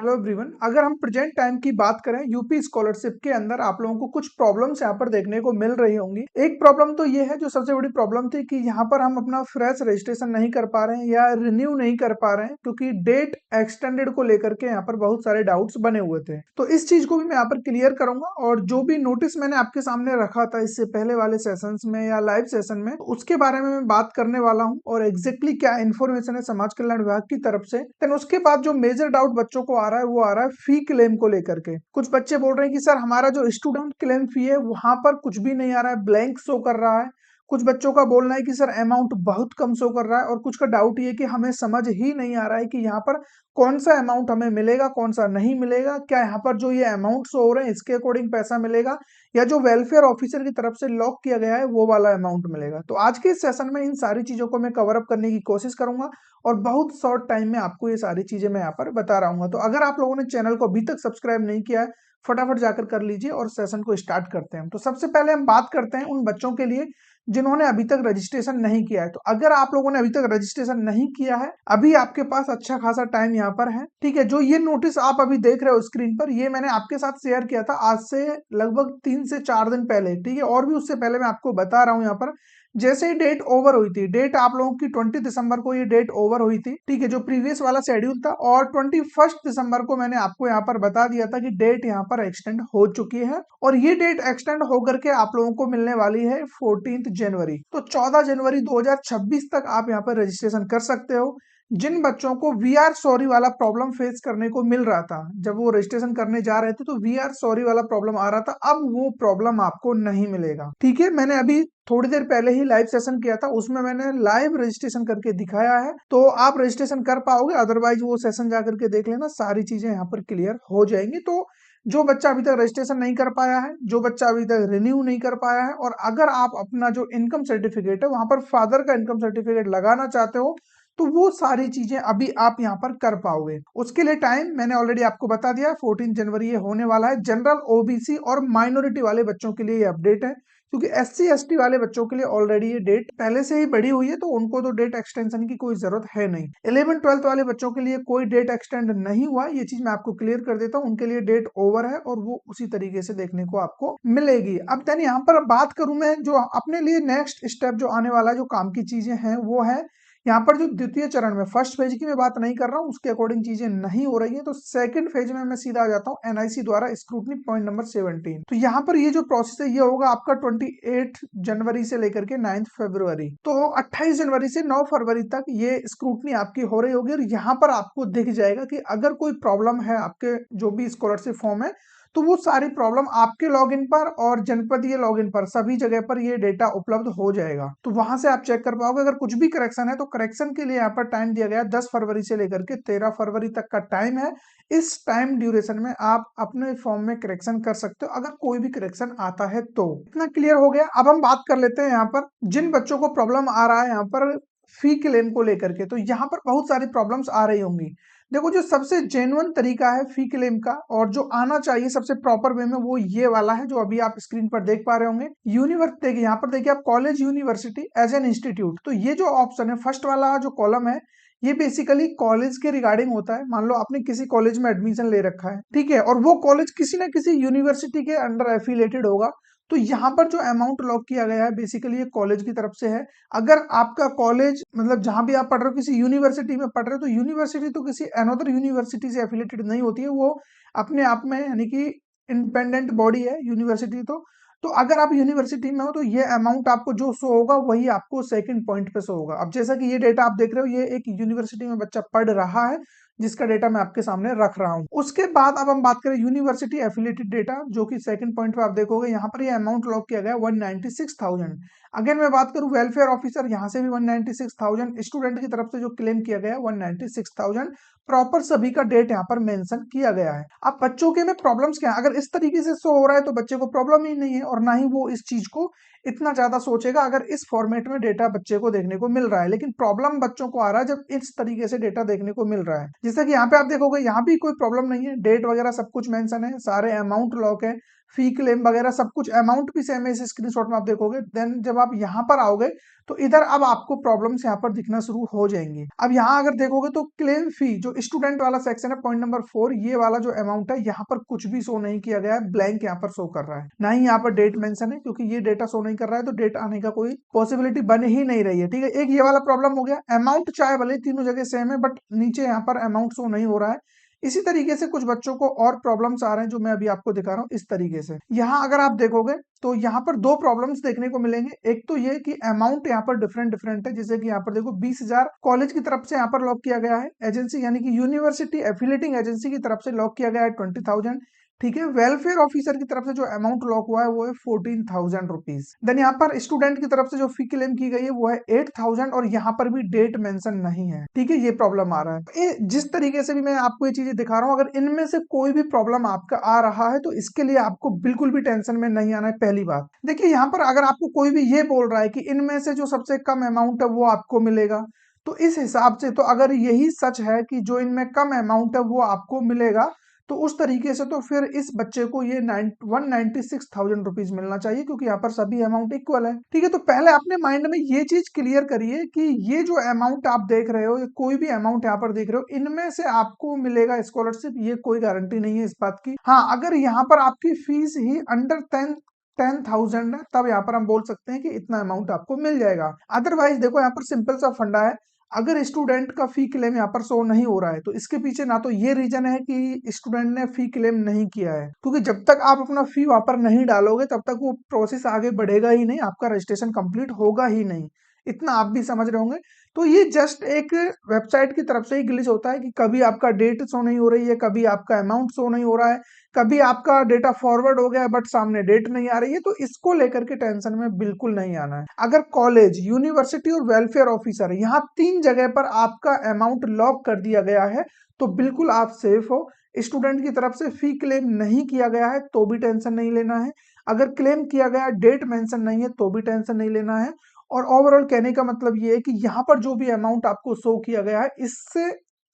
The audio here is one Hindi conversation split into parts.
Hello everyone. अगर हम प्रेजेंट टाइम की बात करें यूपी स्कॉलरशिप के अंदर आप लोगों को कुछ प्रॉब्लम्स यहाँ पर देखने को मिल रही होंगी। एक प्रॉब्लम तो ये है जो सबसे बड़ी प्रॉब्लम थी कि यहाँ पर हम अपना फ्रेश रजिस्ट्रेशन नहीं कर पा रहे हैं या रिन्यू नहीं कर पा रहे हैं क्योंकि डेट एक्सटेंडेड को लेकर के यहाँ पर बहुत सारे डाउट्स बने हुए थे। तो इस चीज को भी मैं यहाँ पर क्लियर करूंगा और जो भी नोटिस मैंने आपके सामने रखा था इससे पहले वाले सेशंस में या लाइव सेशन में उसके बारे में मैं बात करने वाला हूँ और एग्जैक्टली क्या इन्फॉर्मेशन है समाज कल्याण विभाग की तरफ से। देन उसके बाद जो मेजर डाउट बच्चों को आ रहा है वो आ रहा है फी क्लेम को लेकर के। कुछ बच्चे बोल रहे हैं कि सर हमारा जो स्टूडेंट क्लेम फी है वहां पर कुछ भी नहीं आ रहा है, ब्लैंक शो कर रहा है। कुछ बच्चों का बोलना है कि सर अमाउंट बहुत कम शो कर रहा है और कुछ का डाउट ये कि हमें समझ ही नहीं आ रहा है कि यहाँ पर कौन सा अमाउंट हमें मिलेगा कौन सा नहीं मिलेगा। क्या यहाँ पर जो ये अमाउंट शो हो रहे हैं इसके अकॉर्डिंग पैसा मिलेगा या जो वेलफेयर ऑफिसर की तरफ से लॉक किया गया है वो वाला अमाउंट मिलेगा। तो आज के इस सेशन में इन सारी चीजों को मैं कवर अप करने की कोशिश करूंगा और बहुत शॉर्ट टाइम में आपको ये सारी चीजें मैं यहाँ पर बता रहा हूँ। तो अगर आप लोगों ने चैनल को अभी तक सब्सक्राइब नहीं किया है फटाफट जाकर कर लीजिए और सेशन को स्टार्ट करते हैं। तो सबसे पहले हम बात करते हैं उन बच्चों के लिए जिन्होंने अभी तक रजिस्ट्रेशन नहीं किया है। तो अगर आप लोगों ने अभी तक रजिस्ट्रेशन नहीं किया है अभी आपके पास अच्छा खासा टाइम यहाँ पर है, ठीक है। जो ये नोटिस आप अभी देख रहे हो स्क्रीन पर ये मैंने आपके साथ शेयर किया था आज से लगभग 3 से 4 दिन पहले, ठीक है। और भी उससे पहले मैं आपको बता रहा हूँ यहाँ पर जैसे ही डेट ओवर हुई थी, डेट आप लोगों की 20 दिसंबर को ये डेट ओवर हुई थी, ठीक है, जो प्रीवियस वाला शेड्यूल था। और 21 दिसंबर को मैंने आपको यहाँ पर बता दिया था कि डेट यहाँ पर एक्सटेंड हो चुकी है और ये डेट एक्सटेंड होकर के आप लोगों को मिलने वाली है 14 जनवरी। तो 14 जनवरी 2026 तक आप यहाँ पर रजिस्ट्रेशन कर सकते हो। जिन बच्चों को वी आर सॉरी वाला प्रॉब्लम फेस करने को मिल रहा था जब वो रजिस्ट्रेशन करने जा रहे थे तो वी आर सॉरी वाला प्रॉब्लम आ रहा था, अब वो प्रॉब्लम आपको नहीं मिलेगा, ठीक है। मैंने अभी थोड़ी देर पहले ही लाइव सेशन किया था उसमें मैंने लाइव रजिस्ट्रेशन करके दिखाया है, तो आप रजिस्ट्रेशन कर पाओगे। अदरवाइज वो सेशन जा करके देख लेना, सारी चीजें यहाँ पर क्लियर हो जाएंगी। तो जो बच्चा अभी तक रजिस्ट्रेशन नहीं कर पाया है, जो बच्चा अभी तक रिन्यू नहीं कर पाया है और अगर आप अपना जो इनकम सर्टिफिकेट है वहां पर फादर का इनकम सर्टिफिकेट लगाना चाहते हो तो वो सारी चीजें अभी आप यहाँ पर कर पाओगे। उसके लिए टाइम मैंने ऑलरेडी आपको बता दिया, 14 जनवरी ये होने वाला है। जनरल, ओबीसी और माइनॉरिटी वाले बच्चों के लिए ये अपडेट है क्योंकि एससी एसटी वाले बच्चों के लिए ऑलरेडी ये डेट पहले से ही बढ़ी हुई है तो उनको तो डेट एक्सटेंशन की कोई जरूरत है नहीं। 11th 12th वाले बच्चों के लिए कोई डेट एक्सटेंड नहीं हुआ, ये चीज मैं आपको क्लियर कर देता हूँ। उनके लिए डेट ओवर है और वो उसी तरीके से देखने को आपको मिलेगी। अब देन यहाँ पर बात करूं मैं जो अपने लिए नेक्स्ट स्टेप जो आने वाला है, जो काम की चीजें हैं वो है यहाँ पर जो द्वितीय चरण में, फर्स्ट फेज की मैं बात नहीं कर रहा हूँ, उसके अकॉर्डिंग चीजें नहीं हो रही है। तो सेकंड फेज में मैं सीधा आ जाता हूँ एनआईसी द्वारा स्क्रूटनी पॉइंट नंबर 17। तो यहाँ पर ये जो प्रोसेस है ये होगा आपका 28 जनवरी से लेकर के 9 फरवरी। तो 28 जनवरी से 9 फरवरी तक ये स्क्रूटनी आपकी हो रही होगी और यहाँ पर आपको दिख जाएगा कि अगर कोई प्रॉब्लम है आपके जो भी स्कॉलरशिप फॉर्म है तो वो सारी प्रॉब्लम आपके लॉगिन पर और जनपदीय लॉगिन पर सभी जगह पर ये डेटा उपलब्ध हो जाएगा। तो वहां से आप चेक कर पाओगे। अगर कुछ भी करेक्शन है तो करेक्शन के लिए यहाँ पर टाइम दिया गया 10 फरवरी से लेकर के 13 फरवरी तक का टाइम है। इस टाइम ड्यूरेशन में आप अपने फॉर्म में करेक्शन कर सकते हो अगर कोई भी करेक्शन आता है तो। इतना क्लियर हो गया। अब हम बात कर लेते हैं यहाँ पर जिन बच्चों को प्रॉब्लम आ रहा है यहाँ पर फी क्लेम को लेकर के। तो यहाँ पर बहुत सारी प्रॉब्लम्स आ रही होंगी। देखो जो सबसे जेन्युइन तरीका है फी क्लेम का और जो आना चाहिए सबसे प्रॉपर वे में वो ये वाला है जो अभी आप स्क्रीन पर देख पा रहे होंगे। यूनिवर्सिटी, देखिए यहाँ पर देखिए आप college university as an institute. तो ये जो ऑप्शन है फर्स्ट वाला जो कॉलम है ये बेसिकली कॉलेज के रिगार्डिंग होता है। मान लो आपने किसी कॉलेज में एडमिशन ले रखा है, ठीक है, और वो कॉलेज किसी ना किसी यूनिवर्सिटी के अंडर एफिलेटेड होगा तो यहाँ पर जो अमाउंट लॉक किया गया है बेसिकली ये कॉलेज की तरफ से है। अगर आपका कॉलेज मतलब जहां भी आप पढ़ रहे हो किसी यूनिवर्सिटी में पढ़ रहे हो तो यूनिवर्सिटी तो किसी अनदर यूनिवर्सिटी से एफिलेटेड नहीं होती है, वो अपने आप में यानी कि इंडिपेंडेंट बॉडी है यूनिवर्सिटी। तो अगर आप यूनिवर्सिटी में हो तो ये अमाउंट आपको जो शो होगा वही आपको सेकंड पॉइंट पे शो होगा। अब जैसा कि ये डेटा आप देख रहे हो ये एक यूनिवर्सिटी में बच्चा पढ़ रहा है जिसका डेटा मैं आपके सामने रख रहा हूं। उसके बाद अब हम बात करें यूनिवर्सिटी एफिलेटेड डेटा जो कि सेकंड पॉइंट पे आप देखोगे यहाँ पर ये अमाउंट लॉक किया गया 196,000। अगर मैं बात करूं वेलफेयर ऑफिसर यहाँ से भी 196,000, स्टूडेंट की तरफ से जो क्लेम किया गया 196,000, प्रॉपर सभी का डेट यहाँ पर मेंशन किया गया है। अब बच्चों के में प्रॉब्लम्स क्या है, अगर इस तरीके से शो हो रहा है तो बच्चे को प्रॉब्लम ही नहीं है और ना ही वो इस चीज को इतना ज्यादा सोचेगा अगर इस फॉर्मेट में डेटा बच्चे को देखने को मिल रहा है। लेकिन प्रॉब्लम बच्चों को आ रहा है जब इस तरीके से डेटा देखने को मिल रहा है। जैसा कि यहाँ पे आप देखोगे यहाँ भी कोई प्रॉब्लम नहीं है, डेट वगैरह सब कुछ मेंशन है, सारे अमाउंट लॉक है, फी क्लेम वगैरह सब कुछ अमाउंट भी सेम है इस स्क्रीनशॉट में आप देखोगे। देन जब आप यहाँ पर आओगे तो इधर अब आपको प्रॉब्लम्स यहाँ पर दिखना शुरू हो जाएंगी। अब यहाँ अगर देखोगे तो क्लेम फी जो स्टूडेंट वाला सेक्शन है पॉइंट नंबर 4, ये वाला जो अमाउंट है यहाँ पर कुछ भी शो नहीं किया गया है, ब्लैंक यहाँ पर शो कर रहा है, ना ही यहाँ पर डेट मेंशन है, क्योंकि ये डेटा शो नहीं कर रहा है तो डेट आने का कोई पॉसिबिलिटी बन ही नहीं रही है। ठीक है, एक ये वाला प्रॉब्लम हो गया। अमाउंट चाहे भले तीनों जगह सेम है बट नीचे यहाँ पर अमाउंट शो नहीं हो रहा है। इसी तरीके से कुछ बच्चों को और प्रॉब्लम्स आ रहे हैं जो मैं अभी आपको दिखा रहा हूँ इस तरीके से। यहाँ अगर आप देखोगे तो यहाँ पर दो प्रॉब्लम्स देखने को मिलेंगे। एक तो ये कि अमाउंट यहाँ पर डिफरेंट डिफरेंट है, जैसे कि यहाँ पर देखो 20,000 कॉलेज की तरफ से यहाँ पर लॉक किया गया है, एजेंसी यानी कि यूनिवर्सिटी एफिलेटिंग एजेंसी की तरफ से लॉक किया गया है 20,000। ठीक है, वेलफेयर ऑफिसर की तरफ से जो अमाउंट लॉक हुआ है वो है 14,000 रुपीज। देन यहाँ पर स्टूडेंट की तरफ से जो फी क्लेम की गई है वो है 8,000 और यहाँ पर भी डेट मेंशन नहीं है। ठीक है, ये प्रॉब्लम आ रहा है। जिस तरीके से भी मैं आपको ये चीजें दिखा रहा हूँ, अगर इनमें से कोई भी प्रॉब्लम आपका आ रहा है तो इसके लिए आपको बिल्कुल भी टेंशन में नहीं आना है। पहली बात देखिए, यहाँ पर अगर आपको कोई भी ये बोल रहा है कि इनमें से जो सबसे कम अमाउंट है वो आपको मिलेगा, तो इस हिसाब से तो अगर यही सच है कि जो इनमें कम अमाउंट है वो आपको मिलेगा, तो उस तरीके से तो फिर इस बच्चे को ये 196,000 रुपीज मिलना चाहिए, क्योंकि यहाँ पर सभी अमाउंट इक्वल है। ठीक है, तो पहले अपने माइंड में ये चीज क्लियर करिए कि ये जो अमाउंट आप देख रहे हो, कोई भी अमाउंट यहाँ पर देख रहे हो, इनमें से आपको मिलेगा स्कॉलरशिप, ये कोई गारंटी नहीं है इस बात की। हाँ, अगर यहाँ पर आपकी फीस ही अंडर 10,000 है तब यहाँ पर हम बोल सकते हैं कि इतना अमाउंट आपको मिल जाएगा। अदरवाइज देखो, यहाँ पर सिंपल सा फंडा है, अगर स्टूडेंट का फी क्लेम यहाँ पर शो नहीं हो रहा है तो इसके पीछे ना तो ये रीजन है कि स्टूडेंट ने फी क्लेम नहीं किया है, क्योंकि जब तक आप अपना फी वहां पर नहीं डालोगे तब तक वो प्रोसेस आगे बढ़ेगा ही नहीं, आपका रजिस्ट्रेशन कंप्लीट होगा ही नहीं। इतना आप भी समझ रहे होंगे। तो ये जस्ट एक वेबसाइट की तरफ से ही ग्लिच होता है कि कभी आपका डेट शो नहीं हो रही है, कभी आपका अमाउंट शो नहीं हो रहा है, कभी आपका डेटा फॉरवर्ड हो गया बट सामने डेट नहीं आ रही है। तो इसको लेकर के टेंशन में बिल्कुल नहीं आना है। अगर कॉलेज, यूनिवर्सिटी और वेलफेयर ऑफिसर यहाँ तीन जगह पर आपका अमाउंट लॉक कर दिया गया है तो बिल्कुल आप सेफ हो। स्टूडेंट की तरफ से फी क्लेम नहीं किया गया है तो भी टेंशन नहीं लेना है, अगर क्लेम किया गया डेट मेंशन नहीं है तो भी टेंशन नहीं लेना है। और ओवरऑल कहने का मतलब ये है कि यहाँ पर जो भी अमाउंट आपको शो किया गया है इससे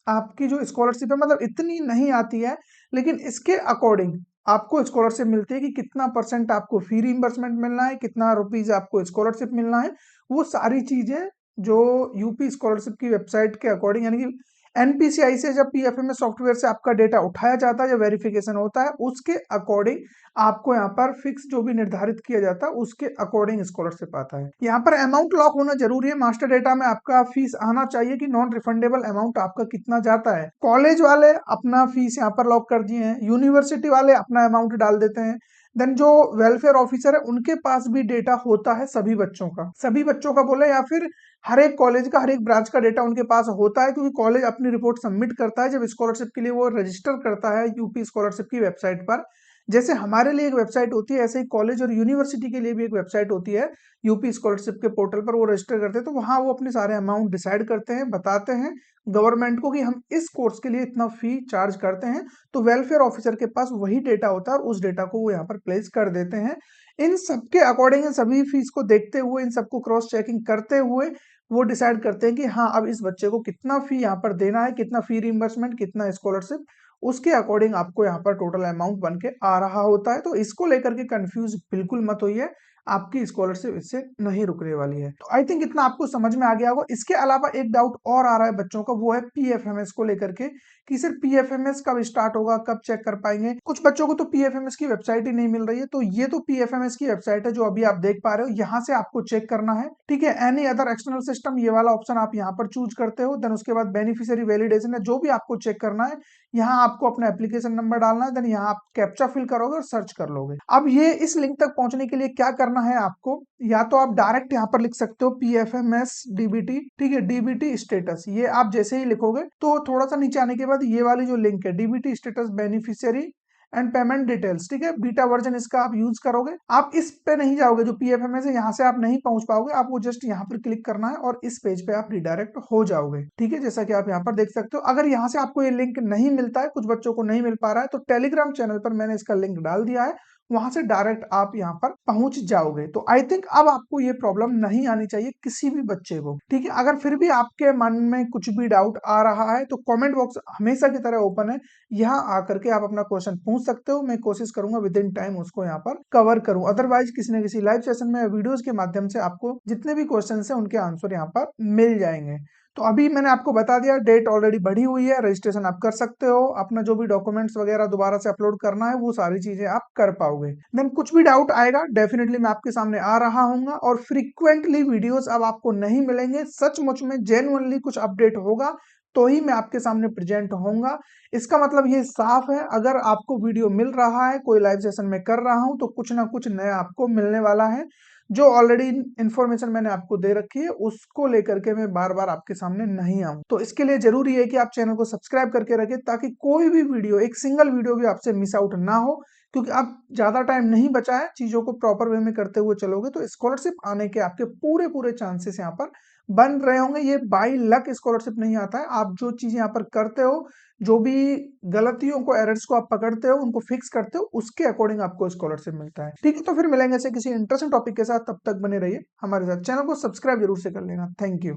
आपकी जो स्कॉलरशिप है मतलब इतनी नहीं आती है, लेकिन इसके अकॉर्डिंग आपको स्कॉलरशिप मिलती है कि कितना परसेंट आपको फी रिइंबर्समेंट मिलना है, कितना रुपीज आपको स्कॉलरशिप मिलना है, वो सारी चीजें जो यूपी स्कॉलरशिप की वेबसाइट के अकॉर्डिंग यानी कि एनपीसीआई से जब पीएफएमएस सॉफ्टवेयर से आपका डेटा उठाया जाता है या वेरिफिकेशन होता है उसके अकॉर्डिंग आपको यहाँ पर फिक्स जो भी निर्धारित किया जाता है उसके अकॉर्डिंग स्कॉलरशिप आता है। यहाँ पर अमाउंट लॉक होना जरूरी है, मास्टर डेटा में आपका फीस आना चाहिए कि नॉन रिफंडेबल अमाउंट आपका कितना जाता है। कॉलेज वाले अपना फीस यहाँ पर लॉक कर दिए हैं, यूनिवर्सिटी वाले अपना अमाउंट डाल देते हैं। देन जो वेलफेयर ऑफिसर है उनके पास भी डेटा होता है सभी बच्चों का बोले या फिर हर एक कॉलेज का, हर एक ब्रांच का डेटा उनके पास होता है, क्योंकि कॉलेज अपनी रिपोर्ट सबमिट करता है जब स्कॉलरशिप के लिए वो रजिस्टर करता है यूपी स्कॉलरशिप की वेबसाइट पर। जैसे हमारे लिए एक वेबसाइट होती है ऐसे ही कॉलेज और यूनिवर्सिटी के लिए भी एक वेबसाइट होती है यूपी स्कॉलरशिप के पोर्टल पर, वो रजिस्टर करते हैं तो वहां वो अपने सारे अमाउंट डिसाइड करते हैं, बताते हैं गवर्नमेंट को कि हम इस कोर्स के लिए इतना फी चार्ज करते हैं। तो वेलफेयर ऑफिसर के पास वही डेटा होता है और उस डेटा को वो यहाँ पर प्लेस कर देते हैं। इन सबके अकॉर्डिंग सभी फीस को देखते हुए, इन सबको क्रॉस चेकिंग करते हुए वो डिसाइड करते हैं कि हाँ अब इस बच्चे को कितना फी यहाँ पर देना है, कितना फी रिइंबर्समेंट, कितना स्कॉलरशिप, उसके अकॉर्डिंग आपको यहाँ पर टोटल अमाउंट बन के आ रहा होता है। तो इसको लेकर के कंफ्यूज बिल्कुल मत होइए, आपकी स्कॉलरशिप इससे नहीं रुकने वाली है। तो आई थिंक इतना आपको समझ में आ गया होगा। इसके अलावा एक डाउट और आ रहा है बच्चों का, वो है पीएफएमएस को लेकर के कि सर पीएफएमएस कब स्टार्ट होगा, कब चेक कर पाएंगे। कुछ बच्चों को तो पीएफएमएस की वेबसाइट ही नहीं मिल रही है, तो ये तो पीएफएमएस की वेबसाइट है जो अभी आप देख पा रहे हो, यहाँ से आपको चेक करना है। ठीक है, एनी अदर एक्सटर्नल सिस्टम, ये वाला ऑप्शन आप यहाँ पर चूज करते हो। देन उसके बाद बेनिफिशियरी वैलिडेशन है, जो भी आपको चेक करना है यहाँ आपको अपना एप्लीकेशन नंबर डालना है, देन यहाँ आप कैप्चा फिल करोगे और सर्च कर लोगे। अब ये इस लिंक तक पहुंचने के लिए क्या करना है आपको, या तो आप डायरेक्ट यहाँ पर लिख सकते हो पीएफएमएस डीबीटी, ठीक है, डीबीटी स्टेटस, ये आप जैसे ही लिखोगे तो थोड़ा सा नीचे आने के बाद ये वाली जो लिंक है DBT status beneficiary and payment details, ठीक है, बीटा वर्जन इसका आप यूज करोगे। आप इस पे नहीं जाओगे, जो पीएफएमएस है यहाँ से आप नहीं पहुंच पाओगे, आपको जस्ट यहाँ पर क्लिक करना है और इस पेज पे आप रिडायरेक्ट हो जाओगे। ठीक है, जैसा कि आप यहाँ पर देख सकते हो। अगर यहाँ से आपको ये लिंक नहीं मिलता है, कुछ बच्चों को नहीं मिल पा रहा है, तो टेलीग्राम चैनल पर मैंने इसका लिंक डाल दिया है, वहां से डायरेक्ट आप यहाँ पर पहुंच जाओगे। तो आई थिंक अब आपको ये प्रॉब्लम नहीं आनी चाहिए किसी भी बच्चे को, ठीक है। अगर फिर भी आपके मन में कुछ भी डाउट आ रहा है तो कमेंट बॉक्स हमेशा की तरह ओपन है, यहाँ आकर के आप अपना क्वेश्चन पूछ सकते हो। मैं कोशिश करूंगा विद इन टाइम उसको यहाँ पर कवर करूं, अदरवाइज किसी न किसी लाइव सेशन में या वीडियोस के माध्यम से आपको जितने भी क्वेश्चन है उनके आंसर यहाँ पर मिल जाएंगे। तो अभी मैंने आपको बता दिया, डेट ऑलरेडी बढ़ी हुई है, रजिस्ट्रेशन आप कर सकते हो, अपना जो भी डॉक्यूमेंट्स वगैरह दोबारा से अपलोड करना है वो सारी चीजें आप कर पाओगे। देन कुछ भी डाउट आएगा डेफिनेटली मैं आपके सामने आ रहा हूँ, और फ्रीक्वेंटली वीडियोस अब आपको नहीं मिलेंगे, सचमुच में जेन्युइनली कुछ अपडेट होगा तो ही मैं आपके सामने प्रेजेंट होऊंगा। इसका मतलब ये साफ है, अगर आपको वीडियो मिल रहा है, कोई लाइव सेशन में कर रहा हूं, तो कुछ ना कुछ नया आपको मिलने वाला है। जो ऑलरेडी इन्फॉर्मेशन मैंने आपको दे रखी है उसको लेकर के मैं बार बार आपके सामने नहीं आऊं। तो इसके लिए जरूरी है कि आप चैनल को सब्सक्राइब करके रखें, ताकि कोई भी वीडियो, एक सिंगल वीडियो भी आपसे मिस आउट ना हो, क्योंकि अब ज्यादा टाइम नहीं बचा है, चीजों को प्रॉपर वे में करते हुए चलोगे तो स्कॉलरशिप आने के आपके पूरे पूरे चांसेस यहाँ पर बन रहे होंगे। ये बाई लक स्कॉलरशिप नहीं आता है, आप जो चीज यहाँ पर करते हो, जो भी गलतियों को, एरर्स को आप पकड़ते हो, उनको फिक्स करते हो, उसके अकॉर्डिंग आपको स्कॉलरशिप मिलता है। ठीक है, तो फिर मिलेंगे ऐसे किसी इंटरेस्टिंग टॉपिक के साथ, तब तक बने रहिए हमारे साथ। चैनल को सब्सक्राइब जरूर से कर लेना। Thank you.